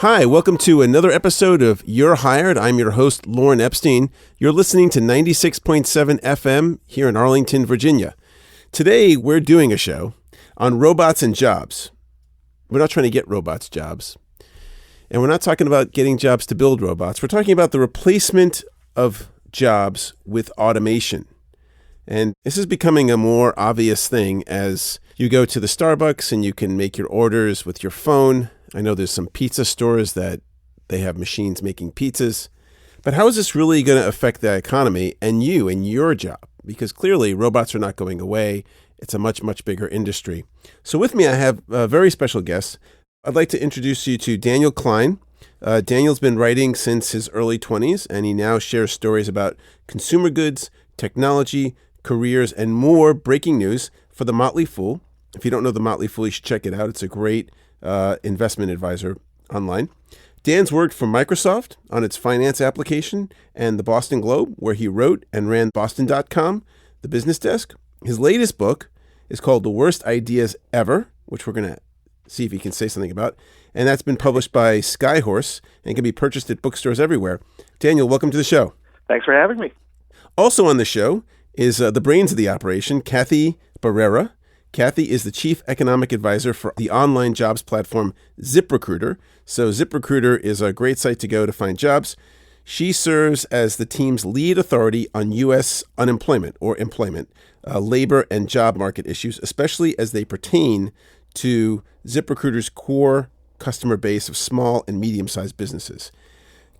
Hi, welcome to another episode of You're Hired. I'm your host, Lauren Epstein. You're listening to 96.7 FM here in Arlington, Virginia. Today, we're doing a show on robots and jobs. We're not trying to get robots jobs. And we're not talking about getting jobs to build robots. We're talking about the replacement of jobs with automation. And this is becoming a more obvious thing as you go to the Starbucks and you can make your orders with your phone. I know there's some pizza stores that they have machines making pizzas. But how is this really going to affect the economy and you and your job? Because clearly robots are not going away. It's a much, much bigger industry. So with me, I have a very special guest. I'd like to introduce you to Daniel Kline. Daniel's been writing since his early 20s, and he now shares stories about consumer goods, technology, careers, and more breaking news for the Motley Fool. If you don't know the Motley Fool, you should check it out. It's a great investment advisor online. Dan's worked for Microsoft on its finance application and the Boston Globe, where he wrote and ran Boston.com, the business desk. His latest book is called The Worst Ideas Ever, which we're going to see if he can say something about. And that's been published by Skyhorse and can be purchased at bookstores everywhere. Daniel, welcome to the show. Thanks for having me. Also on the show is the brains of the operation, Cathy Barrera. Cathy is the chief economic advisor for the online jobs platform ZipRecruiter. So ZipRecruiter is a great site to go to find jobs. She serves as the team's lead authority on U.S. unemployment or employment, labor and job market issues, especially as they pertain to ZipRecruiter's core customer base of small and medium-sized businesses.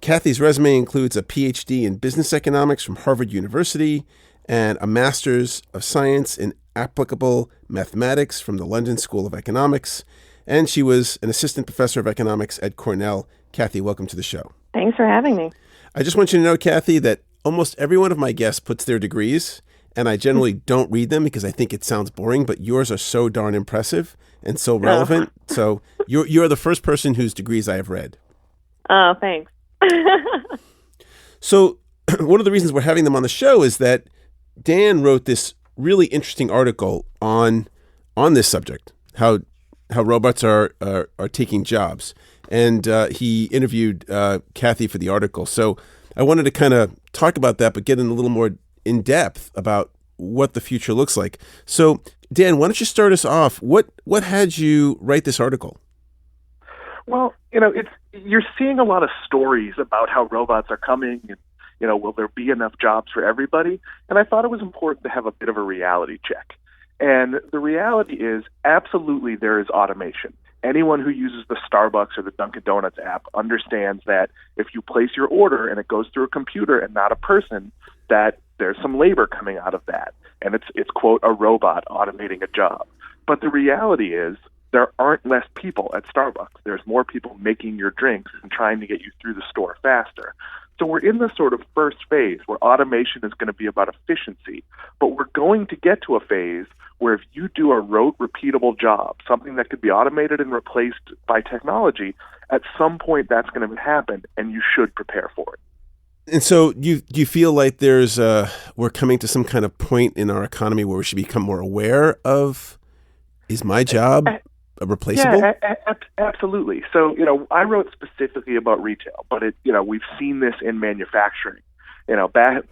Cathy's resume includes a PhD in business economics from Harvard University and a master's of science in applicable mathematics from the London School of Economics. And she was an assistant professor of economics at Cornell. Cathy, welcome to the show. Thanks for having me. I just want you to know, Cathy, that almost every one of my guests puts their degrees, and I generally don't read them because I think it sounds boring, but yours are so darn impressive and so relevant. So you're the first person whose degrees I have read. Oh, thanks. So one of the reasons we're having them on the show is that Dan wrote this really interesting article on this subject, how robots are taking jobs. And he interviewed Cathy for the article. So I wanted to kind of talk about that, but get in a little more in depth about what the future looks like. So Dan, why don't you start us off? What had you write this article? Well, you're seeing a lot of stories about how robots are coming and, will there be enough jobs for everybody? And I thought it was important to have a bit of a reality check. And the reality is absolutely there is automation. Anyone who uses the Starbucks or the Dunkin' Donuts app understands that if you place your order and it goes through a computer and not a person, that there's some labor coming out of that. And it's quote, a robot automating a job. But the reality is there aren't less people at Starbucks. There's more people making your drinks and trying to get you through the store faster. So we're in the sort of first phase where automation is going to be about efficiency, but we're going to get to a phase where if you do a rote, repeatable job, something that could be automated and replaced by technology, at some point that's going to happen, and you should prepare for it. And so do you feel like we're coming to some kind of point in our economy where we should become more aware of, is my job replaceable? Yeah, absolutely. So, I wrote specifically about retail, but we've seen this in manufacturing.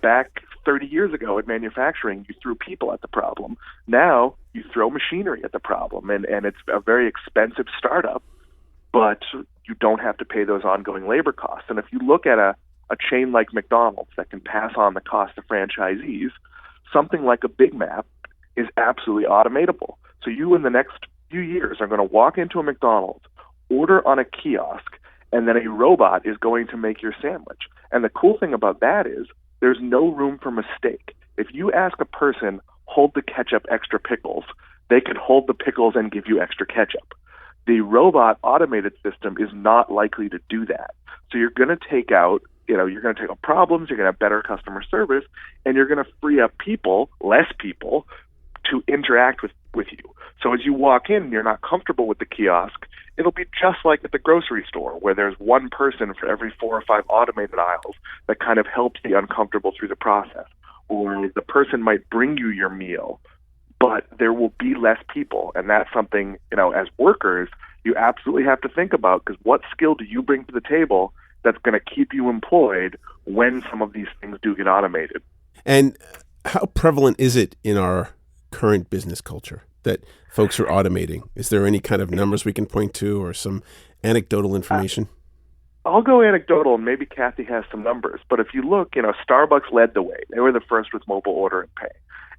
Back 30 years ago in manufacturing, you threw people at the problem. Now you throw machinery at the problem, and it's a very expensive startup, but you don't have to pay those ongoing labor costs. And if you look at a chain like McDonald's that can pass on the cost to franchisees, something like a Big Mac is absolutely automatable. So you in the next few years are going to walk into a McDonald's, order on a kiosk, and then a robot is going to make your sandwich. And the cool thing about that is there's no room for mistake. If you ask a person, hold the ketchup, extra pickles, they could hold the pickles and give you extra ketchup. The robot automated system is not likely to do that. So you're going to take out problems, you're going to have better customer service, and you're going to free up less people, to interact with you. So as you walk in and you're not comfortable with the kiosk, it'll be just like at the grocery store where there's one person for every 4 or 5 automated aisles that kind of helps the uncomfortable through the process. Or the person might bring you your meal, but there will be less people. And that's something, as workers, you absolutely have to think about, because what skill do you bring to the table that's going to keep you employed when some of these things do get automated? And how prevalent is it in our current business culture that folks are automating? Is there any kind of numbers we can point to or some anecdotal information? I'll go anecdotal, and maybe Cathy has some numbers. But if you look, Starbucks led the way. They were the first with mobile order and pay.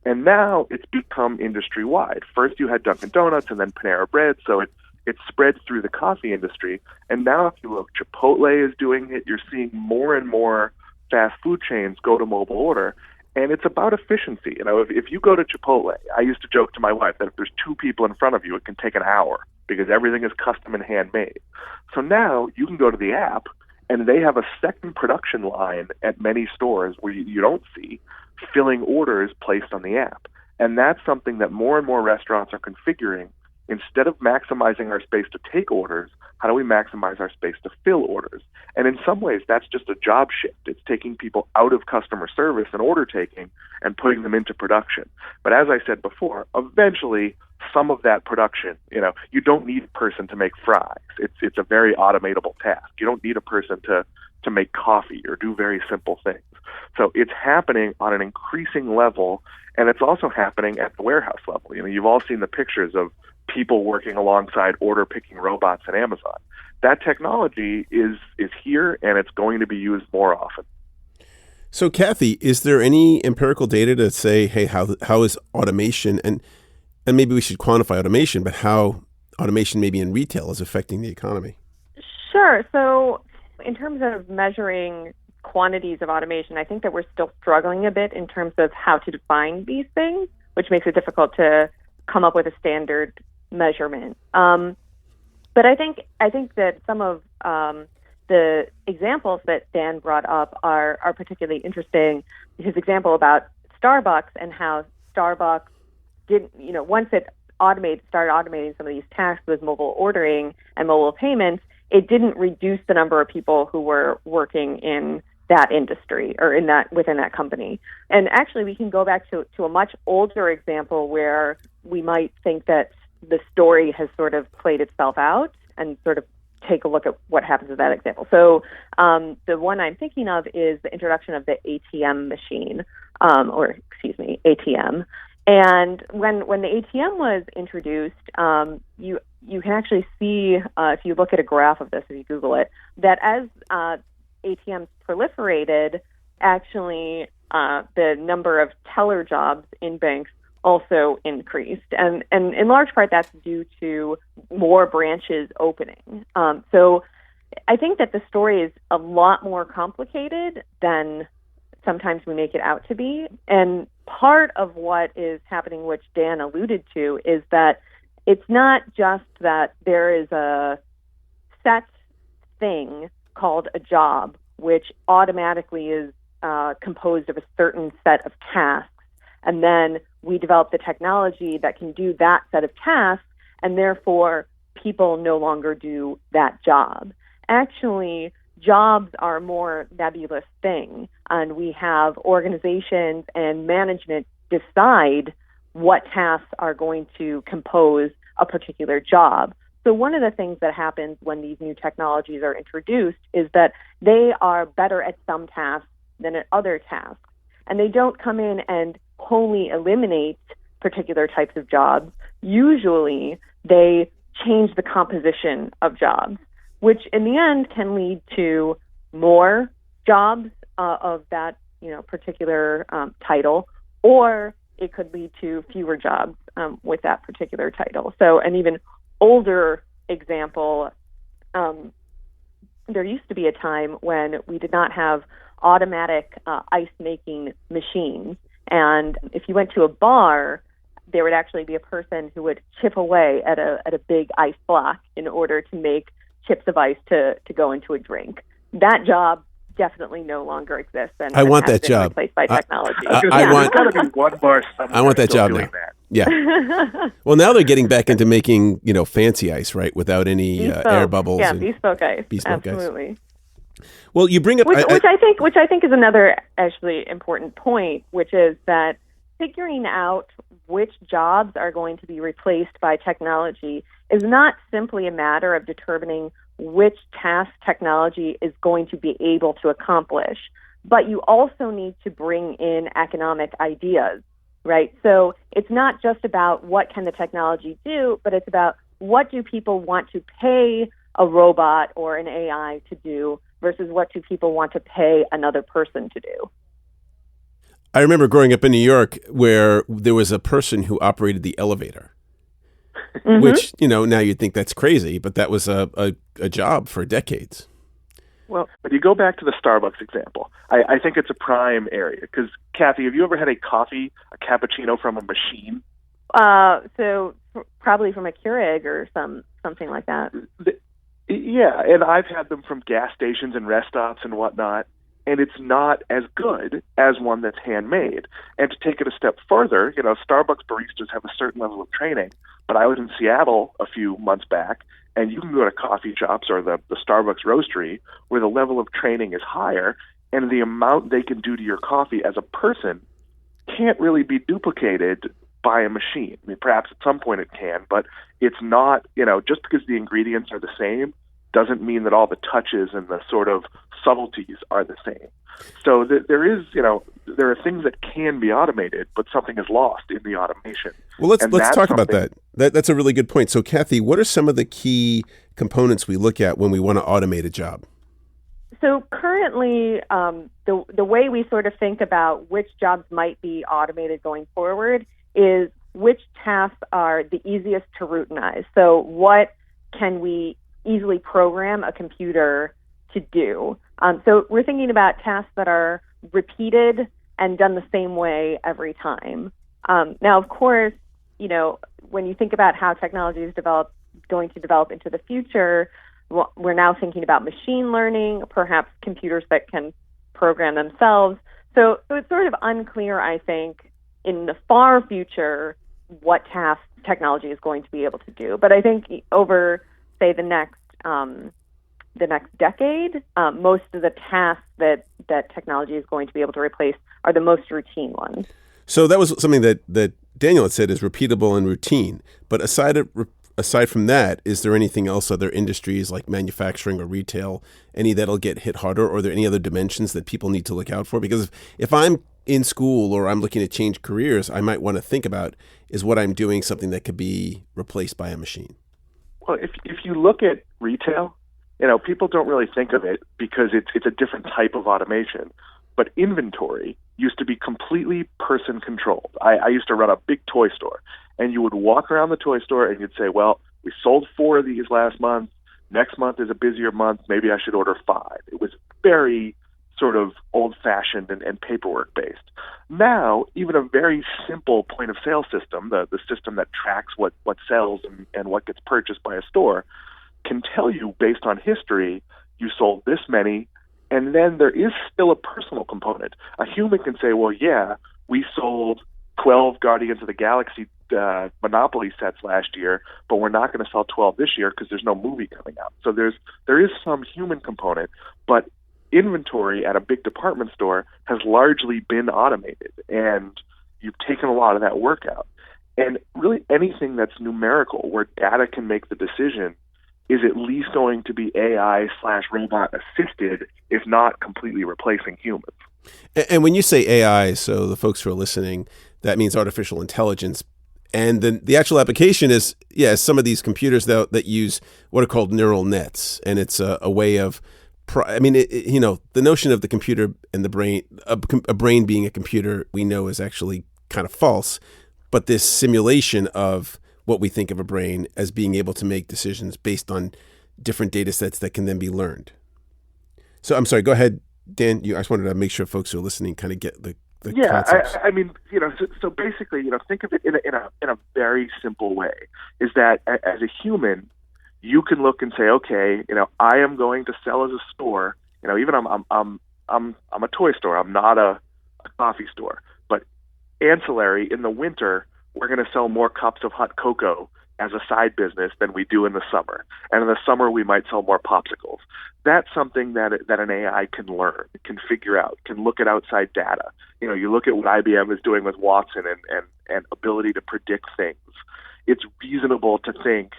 And now it's become industry-wide. First you had Dunkin' Donuts and then Panera Bread, so it spread through the coffee industry. And now if you look, Chipotle is doing it. You're seeing more and more fast food chains go to mobile order. And it's about efficiency. If you go to Chipotle, I used to joke to my wife that if there's two people in front of you, it can take an hour because everything is custom and handmade. So now you can go to the app, and they have a second production line at many stores where you don't see, filling orders placed on the app. And that's something that more and more restaurants are configuring. Instead of maximizing our space to take orders, how do we maximize our space to fill orders? And in some ways, that's just a job shift. It's taking people out of customer service and order taking and putting them into production. But as I said before, eventually, some of that production, you don't need a person to make fries. It's a very automatable task. You don't need a person to make coffee or do very simple things. So it's happening on an increasing level, and it's also happening at the warehouse level. You've all seen the pictures of people working alongside order picking robots at Amazon. That technology is here, and it's going to be used more often. So, Cathy, is there any empirical data to say, hey, how is automation, and maybe we should quantify automation, but how automation maybe in retail is affecting the economy? Sure. So in terms of measuring quantities of automation, I think that we're still struggling a bit in terms of how to define these things, which makes it difficult to come up with a standard measurement. But I think that some of the examples that Dan brought up are particularly interesting. His example about Starbucks and how Starbucks didn't, once it started automating some of these tasks with mobile ordering and mobile payments, it didn't reduce the number of people who were working in that industry or within that company. And actually, we can go back to a much older example where we might think that the story has sort of played itself out, and sort of take a look at what happens with that example. So the one I'm thinking of is the introduction of the ATM machine, ATM. And when the ATM was introduced, you can actually see, if you look at a graph of this, if you Google it, that as ATMs proliferated, actually the number of teller jobs in banks also increased. And in large part, that's due to more branches opening. So I think that the story is a lot more complicated than sometimes we make it out to be. And part of what is happening, which Dan alluded to, is that it's not just that there is a set thing called a job, which automatically is composed of a certain set of tasks. And then we develop the technology that can do that set of tasks, and therefore people no longer do that job. Actually, jobs are a more nebulous thing, and we have organizations and management decide what tasks are going to compose a particular job. So one of the things that happens when these new technologies are introduced is that they are better at some tasks than at other tasks. And they don't come in and wholly eliminate particular types of jobs. Usually, they change the composition of jobs, which in the end can lead to more jobs of that particular title, or it could lead to fewer jobs with that particular title. So an even older example, there used to be a time when we did not have automatic ice-making machines. And if you went to a bar, there would actually be a person who would chip away at a big ice block in order to make chips of ice to go into a drink. That job definitely no longer exists. And I want that been job. Replaced by technology. I want. There's got to be one bar somewhere. I want that job doing now. That. Yeah. Well, now they're getting back into making fancy ice, right, without any air bubbles. Yeah, and bespoke ice. Bespoke Absolutely. Ice. Well, you bring up which I think is another actually important point, which is that figuring out which jobs are going to be replaced by technology is not simply a matter of determining which task technology is going to be able to accomplish, but you also need to bring in economic ideas, right? So it's not just about what can the technology do, but it's about what do people want to pay a robot or an AI to do versus what do people want to pay another person to do. I remember growing up in New York where there was a person who operated the elevator, which, now you'd think that's crazy, but that was a job for decades. Well, if you go back to the Starbucks example, I think it's a prime area because, Cathy, have you ever had a cappuccino from a machine? So probably from a Keurig or something like that. Yeah, and I've had them from gas stations and rest stops and whatnot, and it's not as good as one that's handmade. And to take it a step further, Starbucks baristas have a certain level of training, but I was in Seattle a few months back, and you can go to coffee shops or the Starbucks roastery where the level of training is higher, and the amount they can do to your coffee as a person can't really be duplicated by a machine. I mean, perhaps at some point it can, but it's not, just because the ingredients are the same doesn't mean that all the touches and the sort of subtleties are the same. So there are things that can be automated, but something is lost in the automation. Well, let's talk about that. That's a really good point. So, Cathy, what are some of the key components we look at when we want to automate a job? So currently, the way we sort of think about which jobs might be automated going forward is which tasks are the easiest to routinize. So what can we easily program a computer to do? So we're thinking about tasks that are repeated and done the same way every time. Now, of course, when you think about how technology is going to develop into the future, we're now thinking about machine learning, perhaps computers that can program themselves. So it's sort of unclear, I think, in the far future what tasks technology is going to be able to do. But I think over, say, the next decade, most of the tasks that technology is going to be able to replace are the most routine ones. So that was something that Daniel had said is repeatable and routine. But aside from that, is there anything else, other industries like manufacturing or retail, any that'll get hit harder? Or are there any other dimensions that people need to look out for? Because if I'm in school or I'm looking to change careers, I might want to think about, is what I'm doing something that could be replaced by a machine? Well, if you look at retail, people don't really think of it because it's a different type of automation. But inventory used to be completely person controlled. I used to run a big toy store, and you would walk around the toy store and you'd say, well, we sold 4 of these last month. Next month is a busier month. Maybe I should order 5. It was very sort of old-fashioned and paperwork-based. Now, even a very simple point-of-sale system, the system that tracks what sells and what gets purchased by a store, can tell you, based on history, you sold this many, and then there is still a personal component. A human can say, well, yeah, we sold 12 Guardians of the Galaxy Monopoly sets last year, but we're not going to sell 12 this year because there's no movie coming out. So there is some human component, but inventory at a big department store has largely been automated, and you've taken a lot of that work out. And really anything that's numerical, where data can make the decision, is at least going to be AI/robot assisted, if not completely replacing humans. And when you say AI, so the folks who are listening, that means artificial intelligence. And then the actual application is, some of these computers that use what are called neural nets. And it's a way of, the notion of the computer and the brain, a brain being a computer, we know is actually kind of false. But this simulation of what we think of a brain as being able to make decisions based on different data sets that can then be learned. So I'm sorry, go ahead, Dan. I just wanted to make sure folks who are listening kind of get the concepts. So basically, think of it in a very simple way, is that as a human, you can look and say, okay, I am going to sell as a store, even I'm a toy store, I'm not a coffee store, but ancillary in the winter, we're going to sell more cups of hot cocoa as a side business than we do in the summer. And in the summer, we might sell more popsicles. That's something that an AI can learn, can figure out, can look at outside data. You look at what IBM is doing with Watson and ability to predict things. It's reasonable to think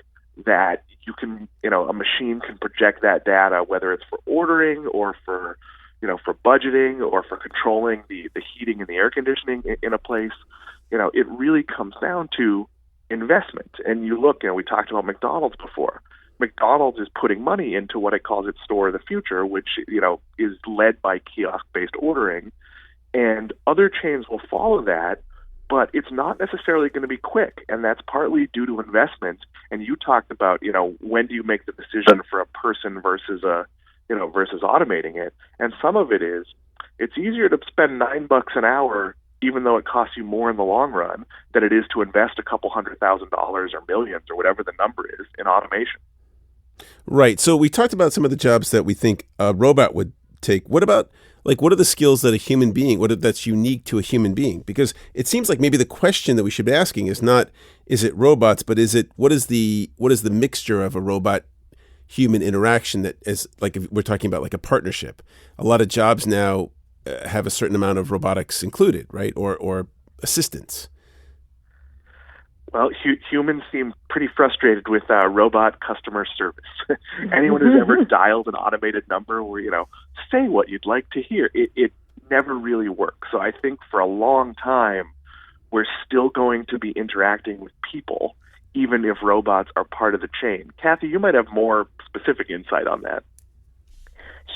that you can, a machine can project that data, whether it's for ordering or for, for budgeting or for controlling the heating and the air conditioning in a place. It really comes down to investment. And you look, we talked about McDonald's before. McDonald's is putting money into what it calls its store of the future, which, is led by kiosk-based ordering. And other chains will follow that, but it's not necessarily going to be quick. And that's partly due to investment. And you talked about, when do you make the decision for a person versus versus automating it. And some of it is, it's easier to spend $9 an hour, even though it costs you more in the long run, than it is to invest a couple $100,000 or millions or whatever the number is in automation. Right. So we talked about some of the jobs that we think a robot would take. What about, what are the skills that a human being, that's unique to a human being? Because it seems like maybe the question that we should be asking is not, is it robots, but what is the mixture of a robot human interaction that is, if we're talking about a partnership. A lot of jobs now have a certain amount of robotics included, right? Or assistance. Well, humans seem pretty frustrated with robot customer service. Anyone who's ever dialed an automated number where, say what you'd like to hear, it never really works. So I think for a long time, we're still going to be interacting with people, even if robots are part of the chain. Cathy, you might have more specific insight on that.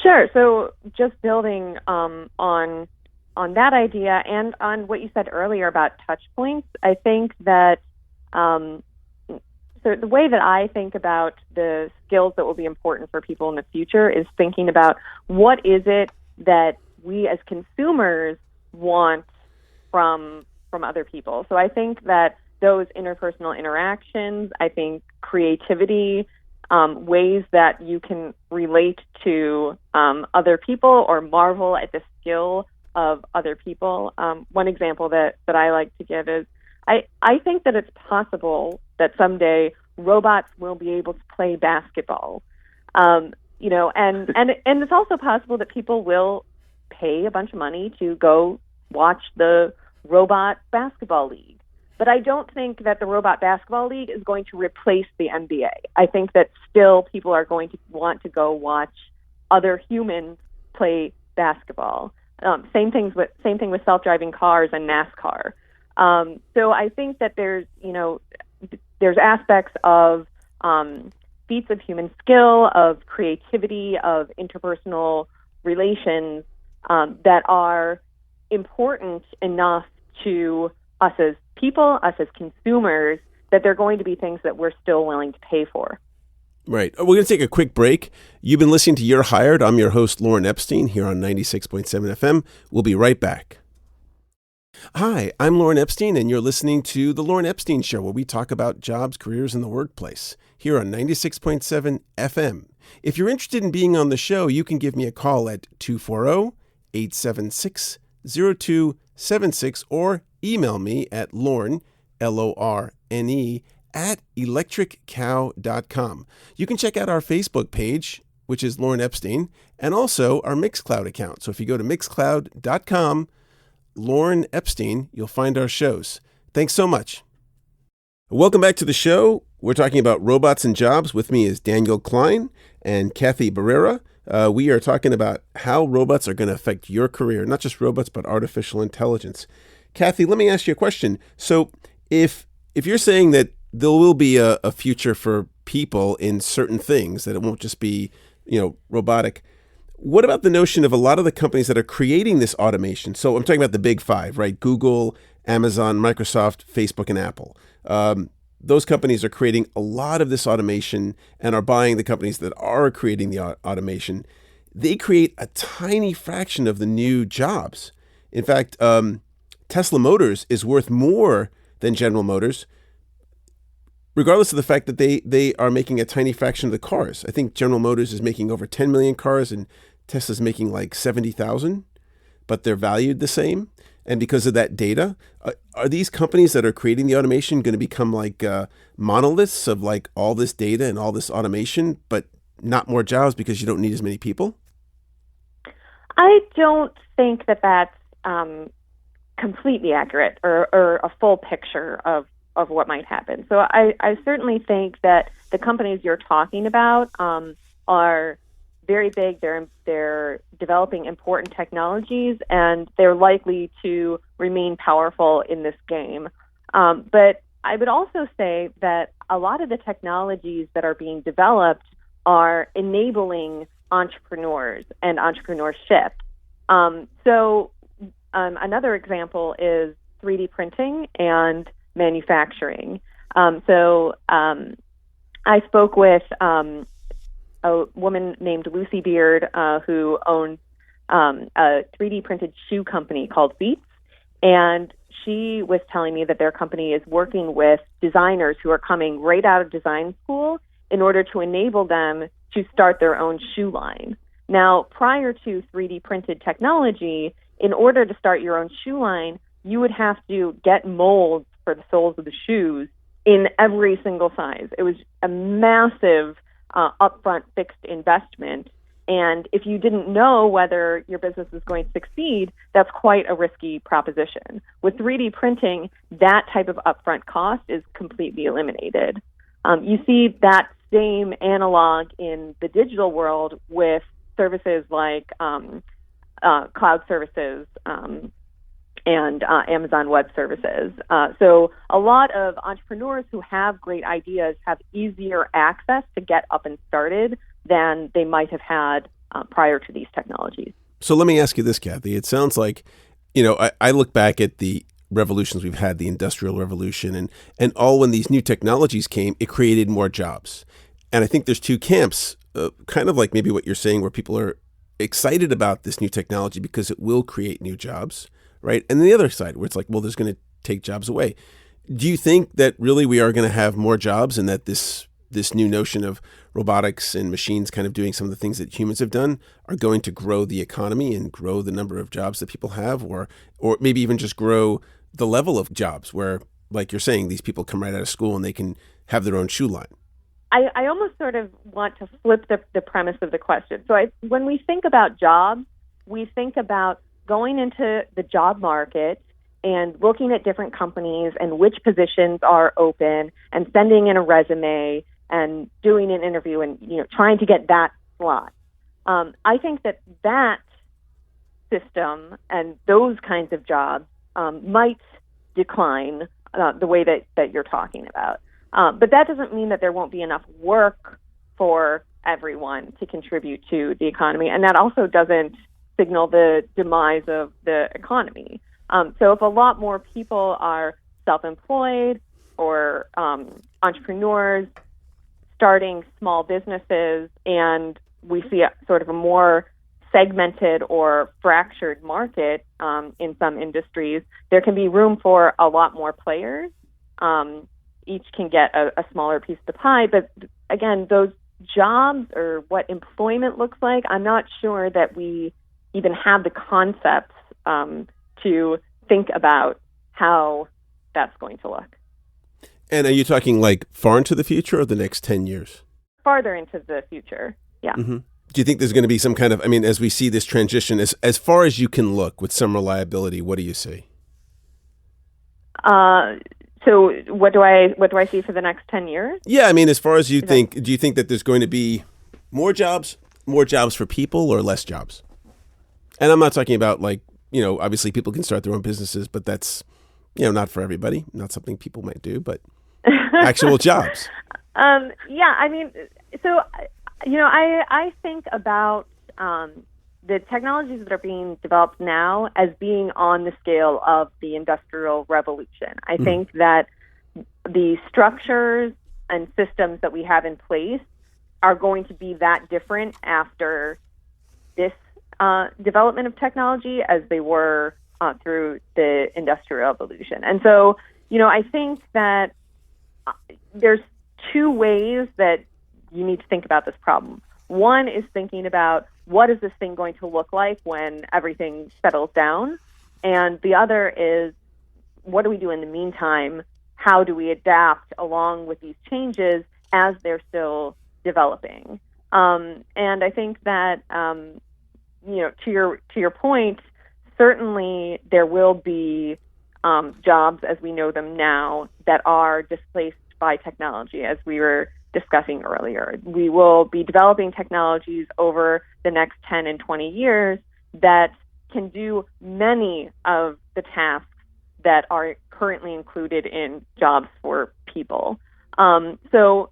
Sure. So just building on that idea and on what you said earlier about touch points, I think that so the way that I think about the skills that will be important for people in the future is thinking about what is it that we as consumers want from other people. So I think that those interpersonal interactions, I think creativity, ways that you can relate to other people or marvel at the skill of other people. One example that I like to give is I think that it's possible that someday robots will be able to play basketball. And it's also possible that people will pay a bunch of money to go watch the robot basketball league. But I don't think that the robot basketball league is going to replace the NBA. I think that still people are going to want to go watch other humans play basketball. Same thing with self-driving cars and NASCAR. So I think that there's aspects of feats of human skill, of creativity, of interpersonal relations that are important enough to us as people, us as consumers, that they're going to be things that we're still willing to pay for. Right. We're going to take a quick break. You've been listening to You're Hired. I'm your host, Lauren Epstein, here on 96.7 FM. We'll be right back. Hi, I'm Lauren Epstein, and you're listening to The Lauren Epstein Show, where we talk about jobs, careers, and the workplace, here on 96.7 FM. If you're interested in being on the show, you can give me a call at 240-876-0276 or email me at Lorne, Lorne, at electriccow.com. You can check out our Facebook page, which is Lauren Epstein, and also our Mixcloud account. So if you go to mixcloud.com, Lauren Epstein, you'll find our shows. Thanks so much. Welcome back to the show. We're talking about robots and jobs. With me is Daniel Kline and Cathy Barrera. We are talking about how robots are going to affect your career, not just robots, but artificial intelligence. Cathy, let me ask you a question. So if you're saying that there will be a future for people in certain things, that it won't just be, robotic, what about the notion of a lot of the companies that are creating this automation? So I'm talking about the big five, right? Google, Amazon, Microsoft, Facebook, and Apple. Those companies are creating a lot of this automation and are buying the companies that are creating the automation. They create a tiny fraction of the new jobs. In fact, Tesla Motors is worth more than General Motors, regardless of the fact that they are making a tiny fraction of the cars. I think General Motors is making over 10 million cars and Tesla's making like 70,000, but they're valued the same. And because of that data, are these companies that are creating the automation going to become like monoliths of like all this data and all this automation, but not more jobs because you don't need as many people? I don't think that that's completely accurate or a full picture of what might happen. So I certainly think that the companies you're talking about are very big. They're developing important technologies, and they're likely to remain powerful in this game. But I would also say that a lot of the technologies that are being developed are enabling entrepreneurs and entrepreneurship. Another example is 3D printing and manufacturing. I spoke with a woman named Lucy Beard who owns a 3D printed shoe company called Beats, and she was telling me that their company is working with designers who are coming right out of design school in order to enable them to start their own shoe line. Now, prior to 3D printed technology, in order to start your own shoe line, you would have to get molds for the soles of the shoes in every single size. It was a massive upfront fixed investment. And if you didn't know whether your business is going to succeed, that's quite a risky proposition. With 3D printing, that type of upfront cost is completely eliminated. You see that same analog in the digital world with services like cloud services and Amazon Web Services. So a lot of entrepreneurs who have great ideas have easier access to get up and started than they might have had prior to these technologies. So let me ask you this, Cathy. It sounds like, I look back at the revolutions we've had, the Industrial Revolution, and all when these new technologies came, it created more jobs. And I think there's two camps, kind of like maybe what you're saying, where people are excited about this new technology because it will create new jobs, right? And the other side where it's like, well, there's going to take jobs away. Do you think that really we are going to have more jobs and that this new notion of robotics and machines kind of doing some of the things that humans have done are going to grow the economy and grow the number of jobs that people have, or maybe even just grow the level of jobs where, like you're saying, these people come right out of school and they can have their own shoe line? I almost sort of want to flip the premise of the question. So when we think about jobs, we think about going into the job market and looking at different companies and which positions are open and sending in a resume and doing an interview and trying to get that slot. I think that system and those kinds of jobs might decline the way that you're talking about. But that doesn't mean that there won't be enough work for everyone to contribute to the economy, and that also doesn't signal the demise of the economy. So if a lot more people are self-employed or entrepreneurs starting small businesses, and we see a sort of a more segmented or fractured market in some industries, there can be room for a lot more players. Each can get a smaller piece of the pie. But again, those jobs or what employment looks like, I'm not sure that we even have the concepts to think about how that's going to look. And are you talking like far into the future or the next 10 years? Farther into the future, yeah. Mm-hmm. Do you think there's going to be some kind of, as we see this transition, as far as you can look with some reliability, what do you see? So what do I see for the next 10 years? Yeah, as far as you think, do you think that there's going to be more jobs for people or less jobs? And I'm not talking about obviously people can start their own businesses, but that's, not for everybody, not something people might do, but actual jobs. I think about the technologies that are being developed now as being on the scale of the Industrial Revolution. I think that the structures and systems that we have in place are going to be that different after this development of technology as they were through the Industrial Revolution. And so, I think that there's two ways that you need to think about this problem. One is thinking about what is this thing going to look like when everything settles down? And the other is, what do we do in the meantime? How do we adapt along with these changes as they're still developing? And I think that, to your point, certainly there will be jobs as we know them now that are displaced by technology, as we were discussing earlier. We will be developing technologies over the next 10 and 20 years that can do many of the tasks that are currently included in jobs for people. So,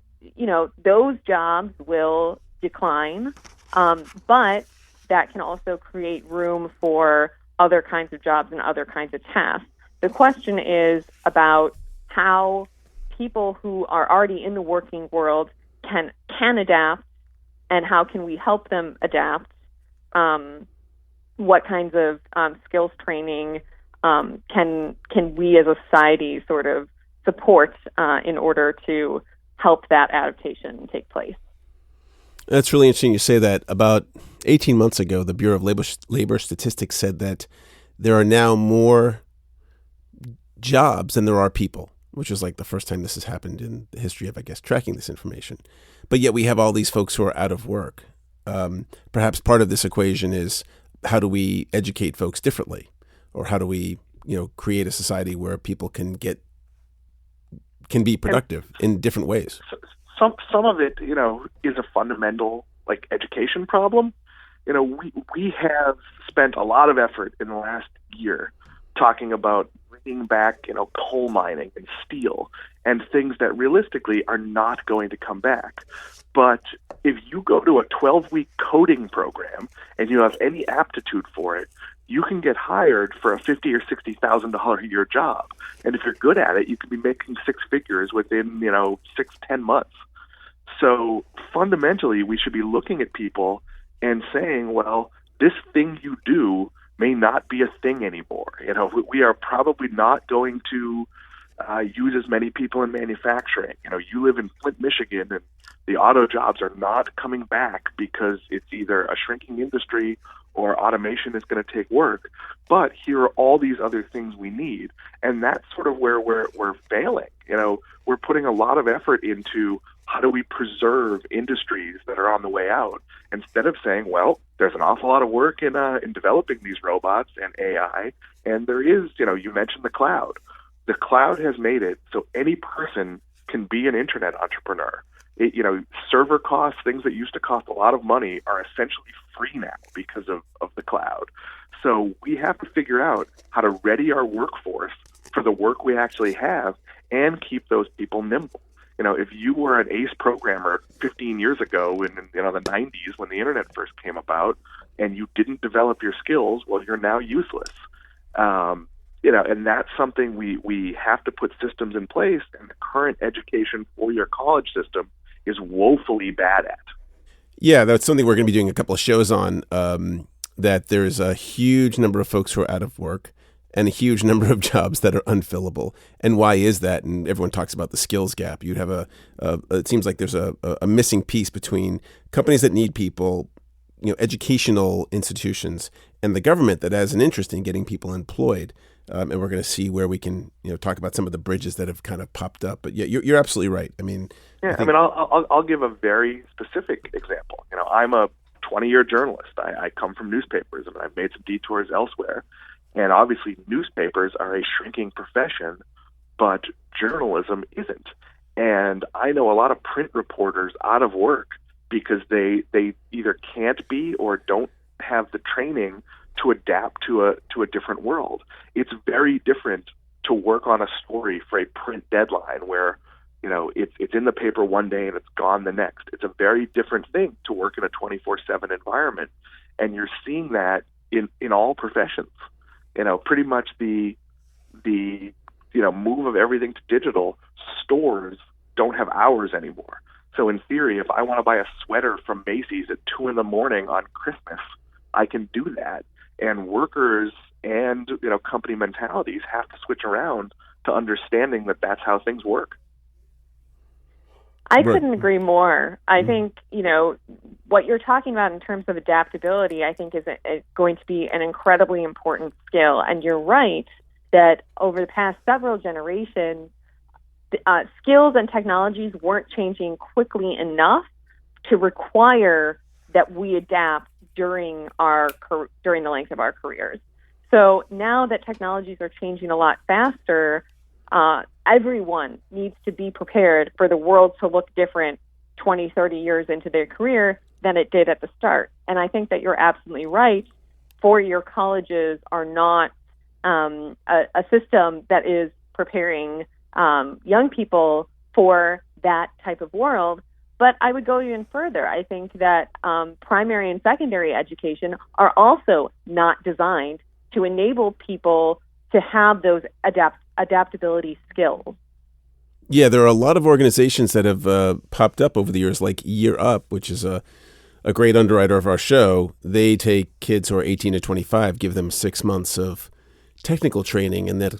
those jobs will decline, but that can also create room for other kinds of jobs and other kinds of tasks. The question is about how people who are already in the working world can adapt, and how can we help them adapt? What kinds of skills training can we as a society sort of support in order to help that adaptation take place? That's really interesting you say that. About 18 months ago, the Bureau of Labor Statistics said that there are now more jobs than there are people, which is like the first time this has happened in the history of, I guess, tracking this information. But yet we have all these folks who are out of work. Perhaps part of this equation is, how do we educate folks differently? Or how do we, create a society where people can be productive in different ways? Some of it, is a fundamental education problem. We have spent a lot of effort in the last year talking about bringing back, coal mining and steel and things that realistically are not going to come back. But if you go to a 12-week coding program and you have any aptitude for it, you can get hired for a $50,000 or $60,000 a year job. And if you're good at it, you can be making six figures within, 6-10 months. So fundamentally, we should be looking at people and saying, well, this thing you do may not be a thing anymore. We are probably not going to use as many people in manufacturing. You live in Flint, Michigan, and the auto jobs are not coming back because it's either a shrinking industry or automation is going to take work. But here are all these other things we need. And that's sort of where we're failing. We're putting a lot of effort into how do we preserve industries that are on the way out, instead of saying, well, there's an awful lot of work in developing these robots and AI, and there is, you mentioned the cloud. The cloud has made it so any person can be an internet entrepreneur. Server costs, things that used to cost a lot of money, are essentially free now because of the cloud. So we have to figure out how to ready our workforce for the work we actually have and keep those people nimble. If you were an ace programmer 15 years ago in the 90s when the internet first came about and you didn't develop your skills, well, you're now useless. And that's something we have to put systems in place, and the current education four-year college system is woefully bad at. Yeah, that's something we're going to be doing a couple of shows on, that there's a huge number of folks who are out of work and a huge number of jobs that are unfillable. And why is that? And everyone talks about the skills gap. You'd have it seems like there's a missing piece between companies that need people, educational institutions, and the government that has an interest in getting people employed. And we're going to see where we can, talk about some of the bridges that have kind of popped up. But yeah, you're absolutely right. I'll give a very specific example. I'm a 20-year journalist. I come from newspapers, and I've made some detours elsewhere. And obviously, newspapers are a shrinking profession, but journalism isn't. And I know a lot of print reporters out of work because they either can't be or don't have the training to adapt to a different world. It's very different to work on a story for a print deadline where it's in the paper one day and it's gone the next. It's a very different thing to work in a 24/7 environment, and you're seeing that in all professions. Pretty much the move of everything to digital. Stores don't have hours anymore. So in theory, if I want to buy a sweater from Macy's at 2 a.m. on Christmas, I can do that. And workers and company mentalities have to switch around to understanding that that's how things work. I couldn't agree more. I think, what you're talking about in terms of adaptability, I think is going to be an incredibly important skill. And you're right that over the past several generations, skills and technologies weren't changing quickly enough to require that we adapt during the length of our careers. So now that technologies are changing a lot faster, everyone needs to be prepared for the world to look different 20, 30 years into their career than it did at the start. And I think that you're absolutely right. Four-year colleges are not a system that is preparing young people for that type of world. But I would go even further. I think that primary and secondary education are also not designed to enable people to have those adaptability skills. Yeah, there are a lot of organizations that have popped up over the years, like Year Up, which is a great underwriter of our show. They take kids who are 18 to 25, give them 6 months of technical training, and then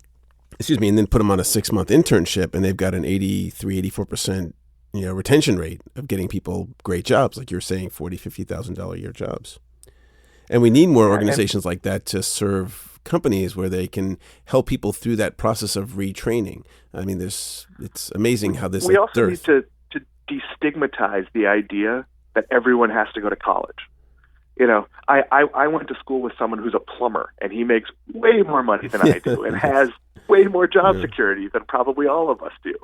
put them on a 6-month internship, and they've got an 83-84% retention rate of getting people great jobs, like you're saying, $40,000-$50,000 a year jobs. And we need more organizations like that to serve companies where they can help people through that process of retraining. I mean, it's amazing how this. We also need to destigmatize the idea that everyone has to go to college. I went to school with someone who's a plumber, and he makes way more money than I do, and has way more job security than probably all of us do.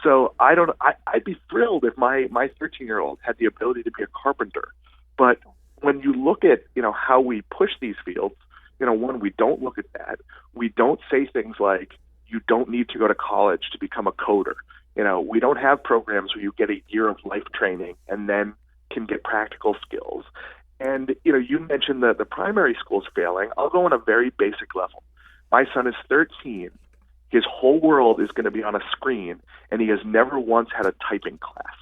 So I'd be thrilled if my 13-year-old had the ability to be a carpenter. But when you look at, how we push these fields, one, we don't look at that. We don't say things like, you don't need to go to college to become a coder. We don't have programs where you get a year of life training and then can get practical skills. And, you mentioned the primary schools failing. I'll go on a very basic level. My son is 13. His whole world is going to be on a screen, and he has never once had a typing class.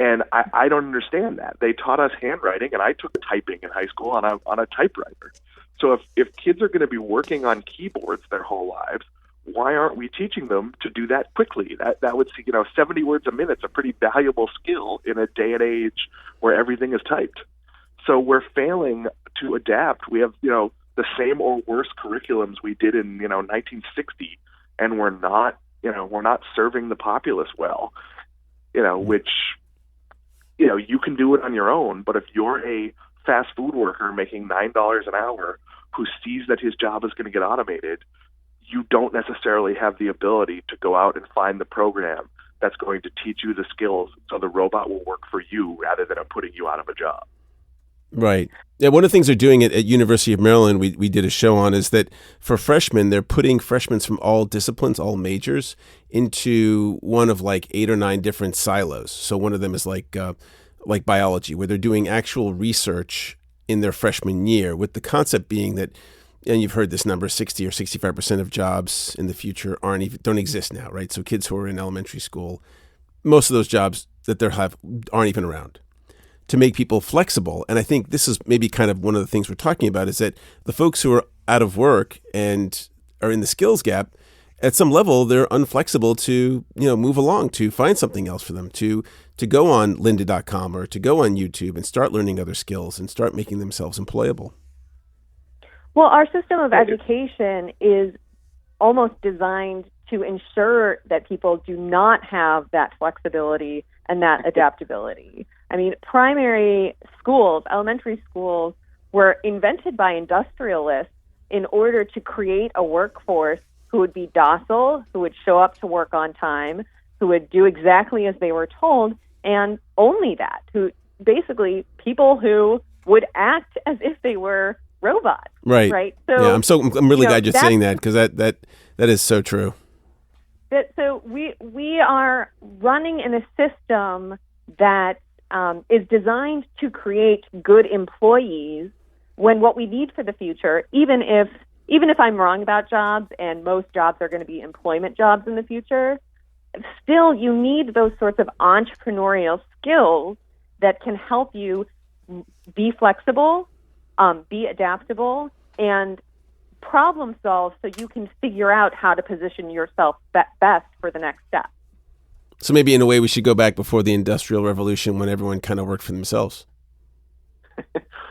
And I don't understand that. They taught us handwriting, and I took typing in high school on a typewriter. So if kids are going to be working on keyboards their whole lives, why aren't we teaching them to do that quickly? That would 70 words a minute is a pretty valuable skill in a day and age where everything is typed. So we're failing to adapt. We have, the same or worse curriculums we did in, 1960, and we're not serving the populace well, which, you can do it on your own. But if you're a fast food worker making $9 an hour who sees that his job is going to get automated, you don't necessarily have the ability to go out and find the program that's going to teach you the skills so the robot will work for you rather than putting you out of a job. Right. Yeah, one of the things they're doing at University of Maryland, we did a show on, is that for freshmen, they're putting freshmen from all disciplines, all majors, into one of like 8 or 9 different silos. So one of them is like biology, where they're doing actual research in their freshman year, with the concept being that, and you've heard this number, 60 or 65% of jobs in the future don't exist now, right? So kids who are in elementary school, most of those jobs that they have aren't even around. To make people flexible, and I think this is maybe kind of one of the things we're talking about, is that the folks who are out of work and are in the skills gap, at some level, they're unflexible to move along, to find something else for them, to go on lynda.com or to go on YouTube and start learning other skills and start making themselves employable. Well, our system of education is almost designed to ensure that people do not have that flexibility and that adaptability. I mean, primary schools, elementary schools, were invented by industrialists in order to create a workforce who would be docile, who would show up to work on time, who would do exactly as they were told, and only that, who basically people who would act as if they were robots. Right. Right. So yeah, I'm really glad you're saying that, because that is so true. So we are running in a system that is designed to create good employees, when what we need for the future, even if I'm wrong about jobs and most jobs are going to be employment jobs in the future, still you need those sorts of entrepreneurial skills that can help you be flexible, be adaptable, and problem solve so you can figure out how to position yourself best for the next step. So maybe in a way we should go back before the Industrial Revolution, when everyone kind of worked for themselves.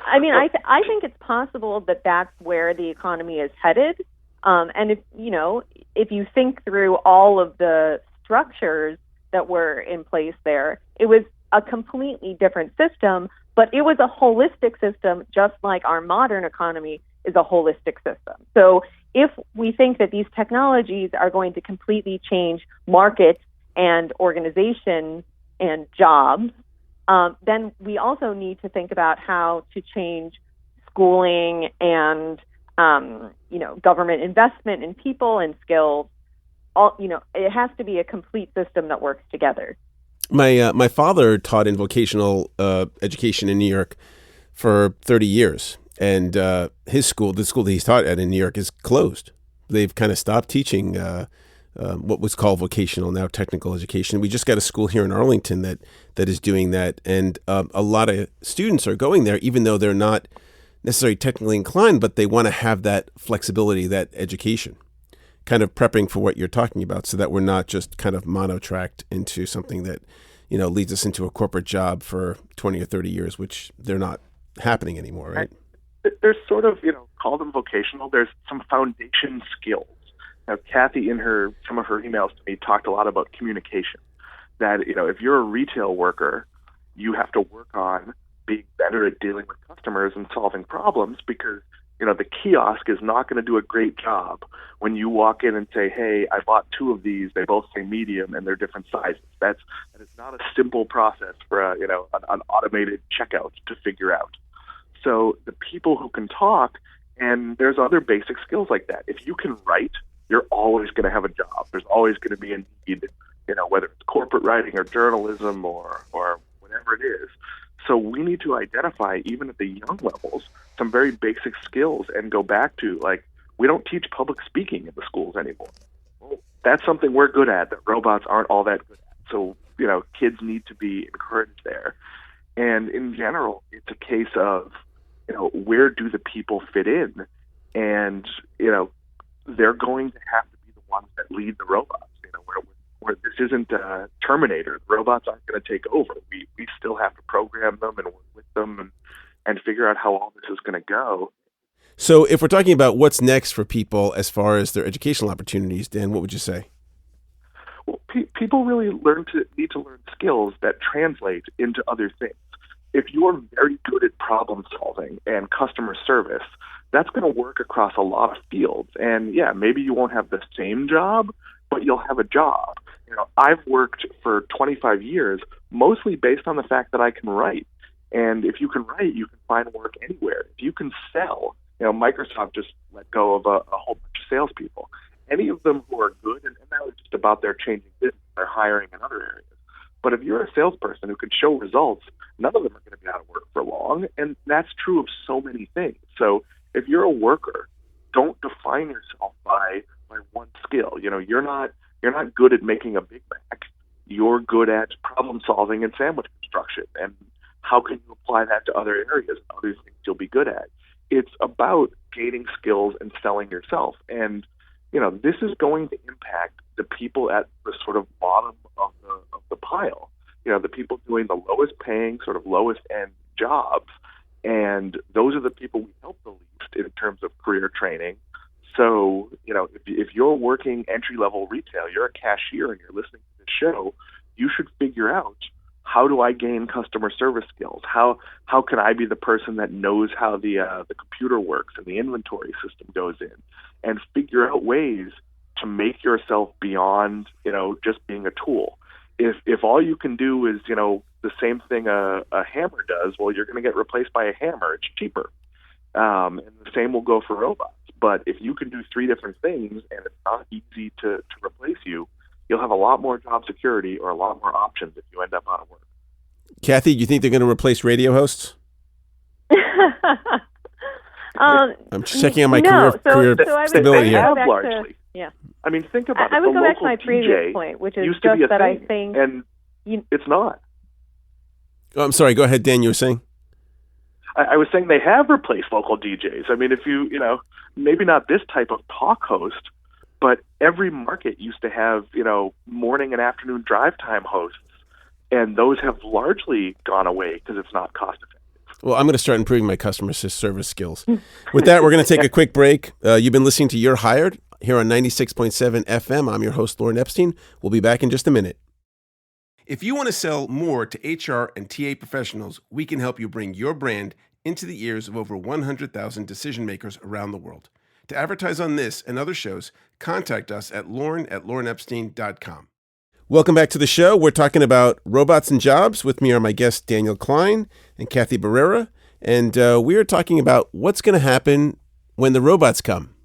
I mean, I think it's possible that that's where the economy is headed. And if you think through all of the structures that were in place there, it was a completely different system, but it was a holistic system, just like our modern economy is a holistic system. So if we think that these technologies are going to completely change markets and organizations and jobs, then we also need to think about how to change schooling and government investment in people and skills. It has to be a complete system that works together. My father taught in vocational education in New York for 30 years, and his school, the school that he's taught at in New York, is closed. They've kind of stopped teaching what was called vocational, now technical education. We just got a school here in Arlington that is doing that, and a lot of students are going there, even though they're not necessarily technically inclined, but they want to have that flexibility, that education, kind of prepping for what you're talking about, so that we're not just kind of mono-tracked into something that, leads us into a corporate job for 20 or 30 years, which they're not happening anymore, right? There's sort of, call them vocational. There's some foundation skills. Now, Cathy, in some of her emails to me, talked a lot about communication. That, if you're a retail worker, you have to work on being better at dealing with customers and solving problems, because the kiosk is not going to do a great job when you walk in and say, hey, I bought 2 of these, they both say medium and they're different sizes. That is not a simple process for an automated checkout to figure out. So the people who can talk, and there's other basic skills like that. If you can write, you're always going to have a job. There's always going to be a need, whether it's corporate writing or journalism or whatever it is. So we need to identify, even at the young levels, some very basic skills and go back to, we don't teach public speaking in the schools anymore. Well, that's something we're good at that robots aren't all that good at. So, kids need to be encouraged there. And in general, it's a case of, where do the people fit in? And, they're going to have to be the ones that lead the robots, where this isn't Terminator. Robots aren't going to take over. We still have to program them and work with them and figure out how all this is going to go. So if we're talking about what's next for people as far as their educational opportunities, Dan, what would you say? Well, people really need to learn skills that translate into other things. If you're very good at problem solving and customer service, that's going to work across a lot of fields. And yeah, maybe you won't have the same job, but you'll have a job. I've worked for 25 years, mostly based on the fact that I can write. And if you can write, you can find work anywhere. If you can sell, Microsoft just let go of a whole bunch of salespeople. Any of them who are good, and now it's just about their changing business, they're hiring in other areas. But if you're a salesperson who can show results, none of them are going to be out of work for long. And that's true of so many things. So if you're a worker, don't define yourself by one skill. You're not good at making a Big Mac. You're good at problem solving and sandwich construction. And how can you apply that to other areas and other things you'll be good at? It's about gaining skills and selling yourself. And, this is going to impact the people at the sort of bottom of the pile. The people doing the lowest paying, sort of lowest end jobs. And those are the people we help the least in terms of career training. So, if you're working entry-level retail, you're a cashier and you're listening to this show, you should figure out, how do I gain customer service skills? How can I be the person that knows how the computer works and the inventory system goes in, and figure out ways to make yourself beyond, just being a tool. If all you can do is, the same thing a hammer does, well, you're going to get replaced by a hammer. It's cheaper. And the same will go for robots. But if you can do 3 different things and it's not easy to replace you, you'll have a lot more job security or a lot more options if you end up out of work. Cathy, do you think they're going to replace radio hosts? I'm checking on my career stability here. Largely. Yeah. I mean, think about it. I would go back to my previous point, which is just that I think... And it's not. Oh, I'm sorry. Go ahead, Dan. You were saying? I was saying they have replaced local DJs. I mean, if you maybe not this type of talk host, but every market used to have, morning and afternoon drive time hosts, and those have largely gone away because it's not cost effective. Well, I'm going to start improving my customer service skills. With that, we're going to take a quick break. You've been listening to You're Hired here on 96.7 FM. I'm your host, Lauren Epstein. We'll be back in just a minute. If you want to sell more to HR and TA professionals, we can help you bring your brand into the ears of over 100,000 decision makers around the world. To advertise on this and other shows, contact us at lauren@laurenepstein.com. Welcome back to the show. We're talking about robots and jobs. With me are my guests, Daniel Kline and Cathy Barrera. And we are talking about what's going to happen when the robots come.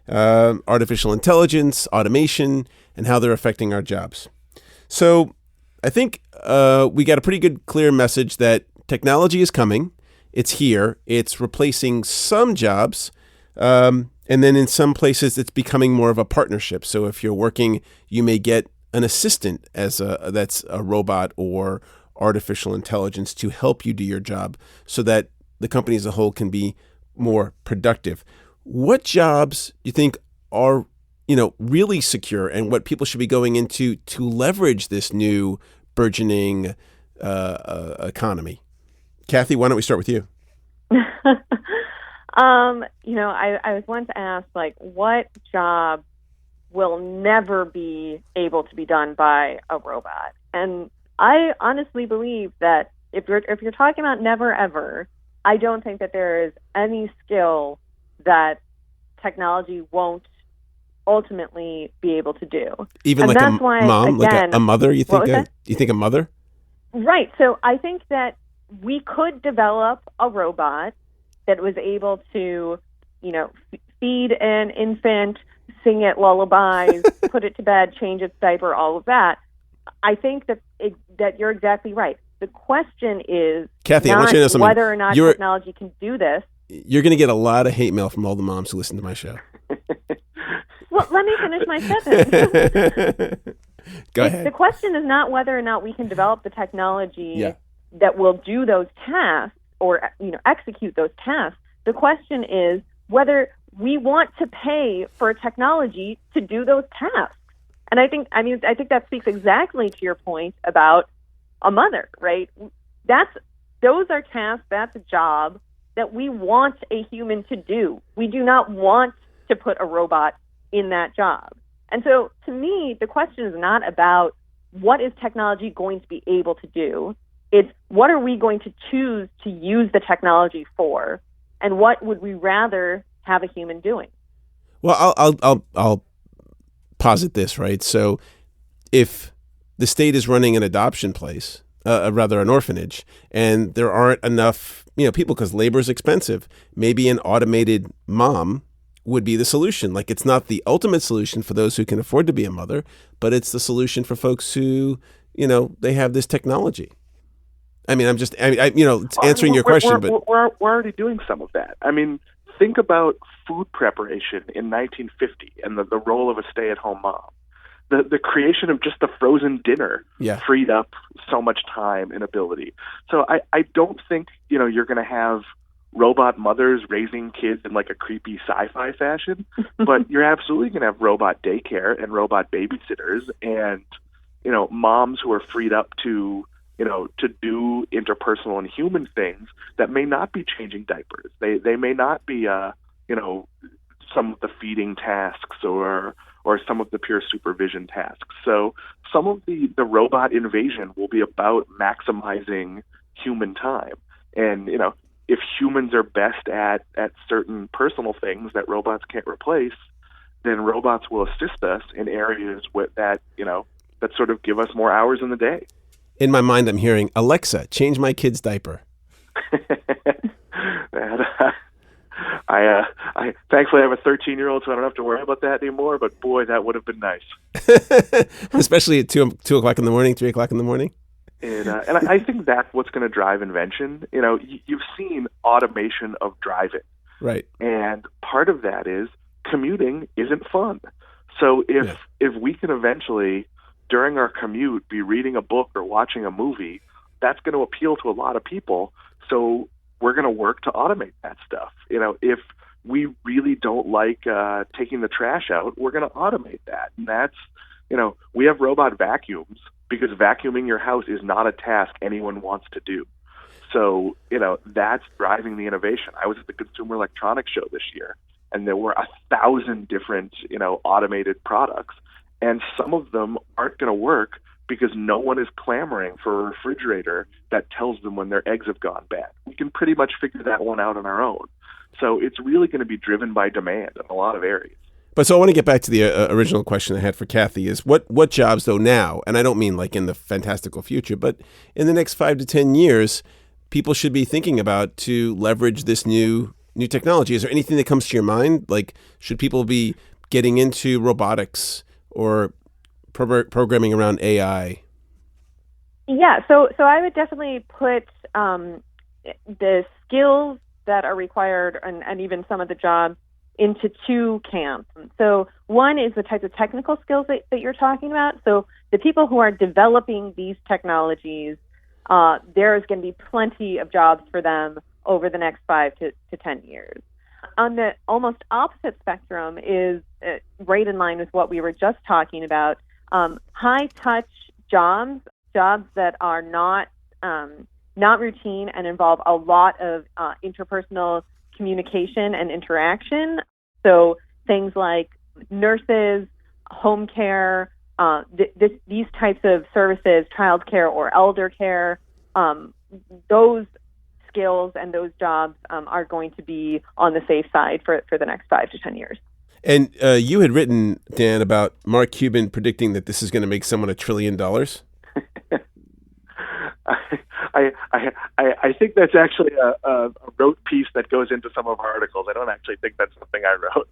Artificial intelligence, automation, and how they're affecting our jobs. So I think we got a pretty good, clear message that technology is coming. It's here. It's replacing some jobs. And then in some places, it's becoming more of a partnership. So if you're working, you may get an assistant that's a robot or artificial intelligence to help you do your job so that the company as a whole can be more productive. What jobs do you think are, really secure, and what people should be going into to leverage this new burgeoning economy? Cathy, why don't we start with you? I was once asked, what job will never be able to be done by a robot? And I honestly believe that if you're talking about never ever, I don't think that there is any skill that technology won't ultimately be able to do. Even and like a mom, like a mother, you think? You think a mother? Right. So I think that we could develop a robot that was able to, feed an infant, sing it lullabies, put it to bed, change its diaper, all of that. I think that you're exactly right. The question is Cathy, I want you to know something. Whether or not technology can do this. You're going to get a lot of hate mail from all the moms who listen to my show. Well, let me finish my sentence. Go ahead. The question is not whether or not we can develop the technology that will do those tasks or execute those tasks. The question is whether we want to pay for technology to do those tasks. And I think that speaks exactly to your point about a mother, right? Those are tasks, that's a job that we want a human to do. We do not want to put a robot in that job. And so to me, the question is not about what is technology going to be able to do. It's what are we going to choose to use the technology for, and what would we rather have a human doing? Well, I'll posit this, right? So if the state is running an adoption place, an orphanage, and there aren't enough people because labor is expensive, maybe an automated mom would be the solution. Like, it's not the ultimate solution for those who can afford to be a mother, but it's the solution for folks who, they have this technology. I mean, answering your question, but we're already doing some of that. I mean, think about food preparation in 1950 and the role of a stay-at-home mom. The creation of just the frozen dinner freed up so much time and ability. So I don't think you're going to have robot mothers raising kids in like a creepy sci-fi fashion, but you're absolutely going to have robot daycare and robot babysitters and moms who are freed up to do interpersonal and human things that may not be changing diapers. They may not be some of the feeding tasks or some of the pure supervision tasks. So some of the robot invasion will be about maximizing human time. And, if humans are best at certain personal things that robots can't replace, then robots will assist us in areas that sort of give us more hours in the day. In my mind, I'm hearing, Alexa, change my kid's diaper. I thankfully have a 13-year-old, so I don't have to worry about that anymore. But boy, that would have been nice. Especially at 2 o'clock in the morning, 3 o'clock in the morning. And I think that's what's going to drive invention. You've seen automation of driving, right? And part of that is commuting isn't fun. So if we can eventually, during our commute, be reading a book or watching a movie, that's going to appeal to a lot of people. So we're going to work to automate that stuff. If we really don't like taking the trash out, we're going to automate that. And that's, we have robot vacuums because vacuuming your house is not a task anyone wants to do. So, that's driving the innovation. I was at the Consumer Electronics Show this year, and there were 1,000 different, automated products, and some of them aren't going to work because no one is clamoring for a refrigerator that tells them when their eggs have gone bad. We can pretty much figure that one out on our own. So it's really going to be driven by demand in a lot of areas. But so I want to get back to the original question I had for Cathy is what jobs, though, now, and I don't mean like in the fantastical future, but in the next 5 to 10 years, people should be thinking about to leverage this new technology. Is there anything that comes to your mind? Like, should people be getting into robotics or programming around AI? Yeah, so I would definitely put the skills that are required and even some of the jobs into two camps. So one is the types of technical skills that you're talking about. So the people who are developing these technologies, there is going to be plenty of jobs for them over the next 5 to 10 years. On the almost opposite spectrum is right in line with what we were just talking about, high-touch jobs that are not routine and involve a lot of interpersonal communication and interaction. So things like nurses, home care, these types of services, childcare or elder care, those skills and those jobs are going to be on the safe side for the next 5 to 10 years. And you had written, Dan, about Mark Cuban predicting that this is going to make someone $1 trillion. I think that's actually a wrote piece that goes into some of our articles. I don't actually think that's something I wrote.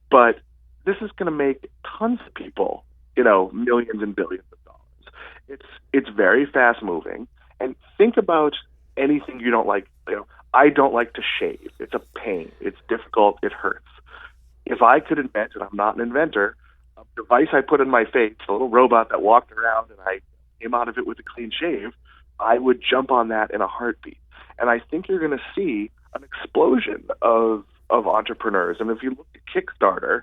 But this is going to make tons of people, millions and billions of dollars. It's very fast moving. And think about anything you don't like. I don't like to shave. It's a pain. It's difficult. It hurts. If I could invent, and I'm not an inventor, a device I put in my face, a little robot that walked around and I came out of it with a clean shave, I would jump on that in a heartbeat. And I think you're going to see an explosion of entrepreneurs. And if you look at Kickstarter,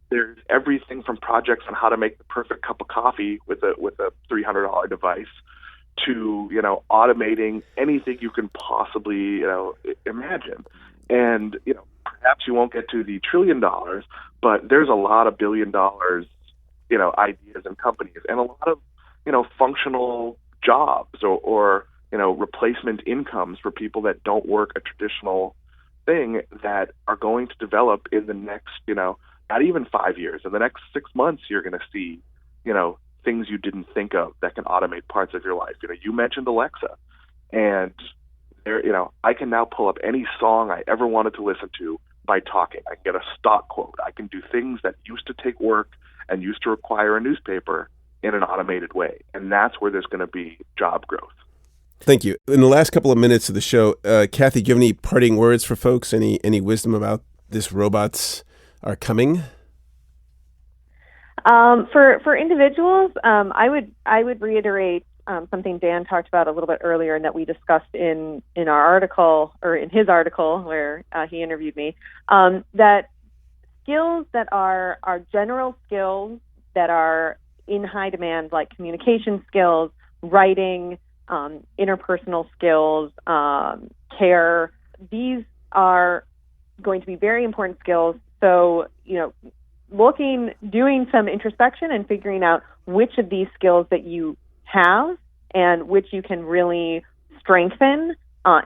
there's everything from projects on how to make the perfect cup of coffee with a $300 device to, automating anything you can possibly, imagine. And, perhaps you won't get to the $1 trillion, but there's a lot of $1 billion, ideas and companies and a lot of, functional jobs or replacement incomes for people that don't work a traditional thing that are going to develop in the next, not even 5 years. In the next 6 months, you're going to see, things you didn't think of that can automate parts of your life. You mentioned Alexa, and there, I can now pull up any song I ever wanted to listen to by talking. I can get a stock quote. I can do things that used to take work and used to require a newspaper in an automated way. And that's where there's going to be job growth. Thank you. In the last couple of minutes of the show, Cathy, do you have any parting words for folks? Any wisdom about this robots are coming? For individuals, I would reiterate something Dan talked about a little bit earlier and that we discussed in our article or in his article where he interviewed me, that skills that are general skills that are in high demand, like communication skills, writing, interpersonal skills, care, these are going to be very important skills. So, doing some introspection and figuring out which of these skills that you have and which you can really strengthen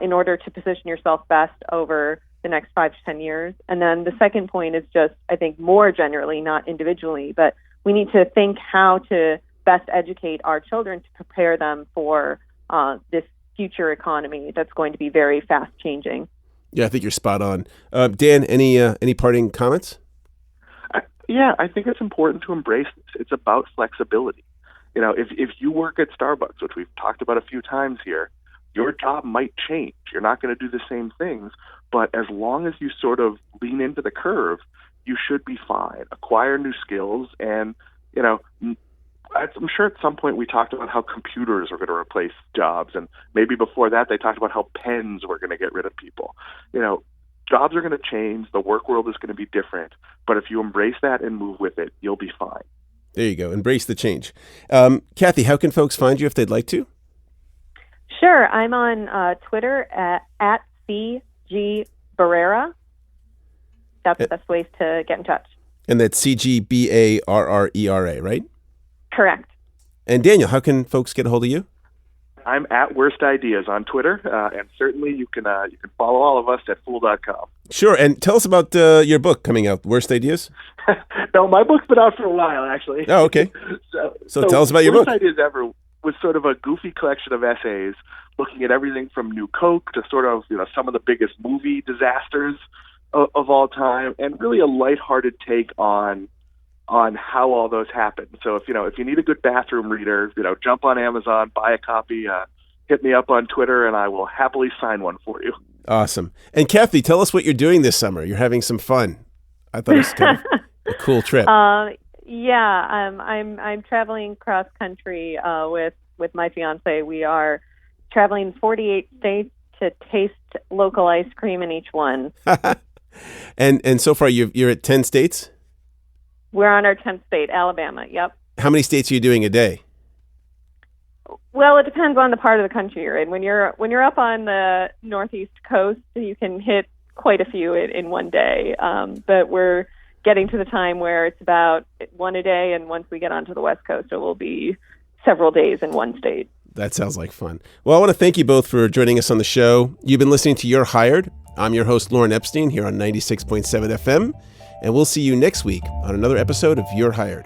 in order to position yourself best over the next 5 to 10 years. And then the second point is just, I think, more generally, not individually, but we need to think how to best educate our children to prepare them for this future economy that's going to be very fast changing. Yeah, I think you're spot on. Dan, any parting comments? I think it's important to embrace this. It's about flexibility. If you work at Starbucks, which we've talked about a few times here, your job might change. You're not going to do the same things, but as long as you sort of lean into the curve, you should be fine. Acquire new skills, and I'm sure at some point we talked about how computers are going to replace jobs, and maybe before that they talked about how pens were going to get rid of people. Jobs are going to change. The work world is going to be different, but if you embrace that and move with it, you'll be fine. There you go. Embrace the change. Cathy, how can folks find you if they'd like to? Sure. I'm on Twitter at CG Barrera. That's the best ways to get in touch. And that's CGBARRERA, right? Correct. And Daniel, how can folks get a hold of you? I'm at Worst Ideas on Twitter, and certainly you can follow all of us at fool.com. Sure, and tell us about your book coming out, Worst Ideas. No, my book's been out for a while, actually. Oh, okay. So tell us about your book. Worst Ideas Ever was sort of a goofy collection of essays looking at everything from New Coke to sort of some of the biggest movie disasters of all time, and really a lighthearted take on how all those happen. So if you need a good bathroom reader, jump on Amazon, buy a copy, hit me up on Twitter, and I will happily sign one for you. Awesome. And Cathy, tell us what you're doing this summer. You're having some fun. I thought it was kind of a cool trip. I'm traveling cross country with my fiance. We are traveling 48 states to taste local ice cream in each one. And so far you're at 10 states? We're on our 10th state, Alabama. Yep. How many states are you doing a day? Well, it depends on the part of the country you're in. When you're up on the northeast coast, you can hit quite a few in one day. But we're getting to the time where it's about one a day, and once we get onto the west coast, it will be several days in one state. That sounds like fun. Well, I want to thank you both for joining us on the show. You've been listening to You're Hired. I'm your host, Lauren Epstein, here on 96.7 FM. And we'll see you next week on another episode of You're Hired.